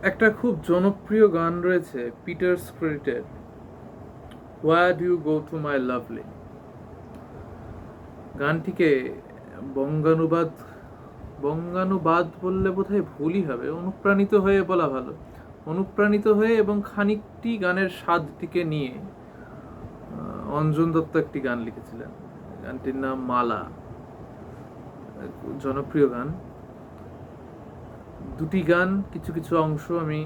একটা খুব জনপ্রিয় গান রয়েছে পিটার স্ক্রিটের, where do you go to my lovely. গানটিকে বঙ্গানুবাদ বঙ্গানুবাদ বললে বোধহয় ভুলই হবে, অনুপ্রাণিত হয়ে বলা ভালো। অনুপ্রাণিত হয়ে এবং খানিকটি গানের স্বাদটিকে নিয়ে অঞ্জন দত্ত একটি গান লিখেছিলেন। গানটির নাম মালা, জনপ্রিয় গান। দুটি গান, কিছু কিছু অংশ আমি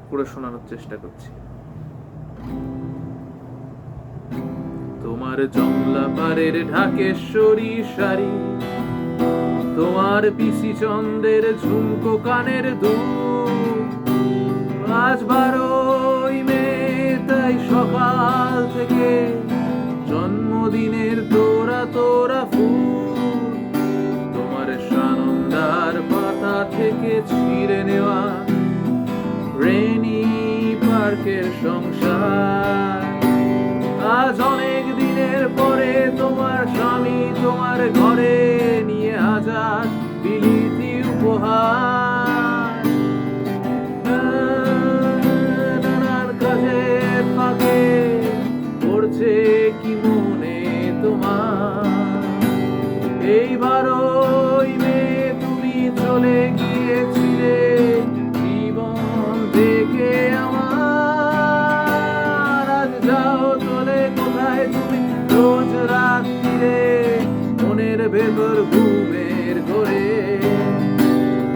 করে শোনানোর চেষ্টা করছি। তোমার জংলা পাড়ের ঢাকেশ্বরী শাড়ি, তোমার পিসি চন্দ্রের ঝুমকো কানের দুল, আজ 12ই মে তাই সকাল থেকে জন্মদিনের তোরা তোরা ফুল, তোমার সানন্দার পাতা থেকে ছিঁড়ে নেওয়া রেনি পার্কের সংসার, আজ অনেক দিনের পরে তোমার স্বামী তোমার ঘরে নিয়ে হাজার বিলিতি উপহার, নানান কাজের ফাঁকে পড়ছে কি মনে তোমার, এইবারই মে তুমি চলে গিয়েছিলে জীবন থেকে আমার, আজ যাও চলে কোথায় তুমি রোজ রাত্রিরে মনের ভেতর ঘুমের ঘরে,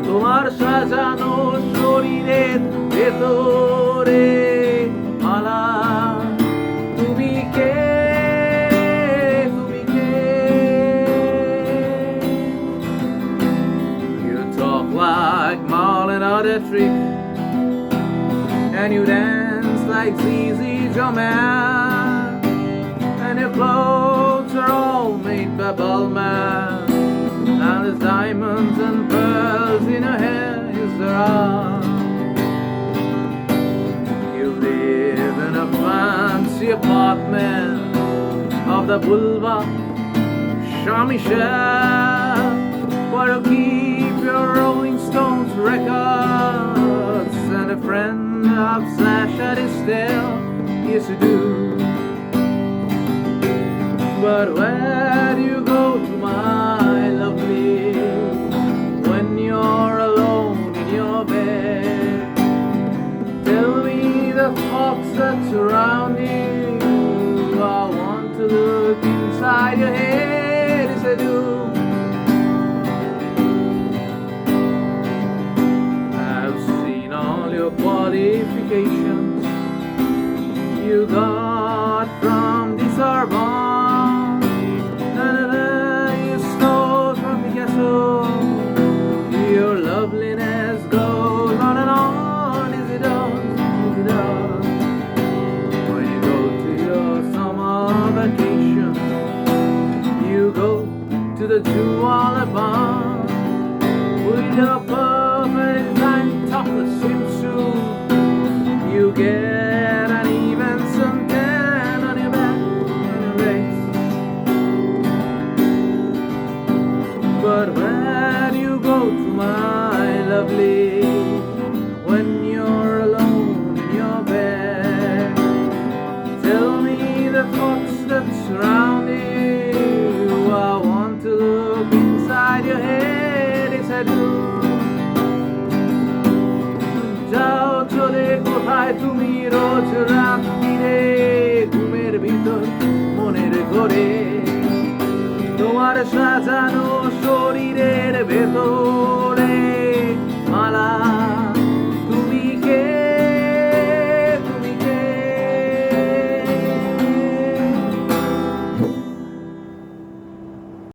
তোমার সাজানো শরীরের ভেতরে মালা, তুমি কে তুমি কে? You talk like Marlon Dietrich and you dance like ZZ Jamal, and your clothes are all made by Balmain, and there's diamonds and pearls in your hair, yes there are. You live in a fancy apartment of the Boulevard Jean-Michel, where you keep your Rolling Stones records, and a friend of Slash at his tail, yes you do. But where do you go to my lovely, when you're alone in your bed? Tell me the thoughts that surround you, I want to look inside your head, yes I do. I've seen all your qualifications you got from the Sorbonne, you stole from Picasso, your loveliness goes on and on, as it does, as it does. When you go to your summer vacation, you go to the Jewel Bar with your perfect design topless swimsuit, you get an even suntan on your back and your legs. But where do you go to my lovely, when you're alone in your bed? Tell me the thoughts that surround you, I want to look inside your head, yes I do. যাও চলে কোথায় তুমি রোজ রাত্রিরে ঘুমের ভিতর মনের ঘরে, তোমার সাজানো শরীরের ভেতরে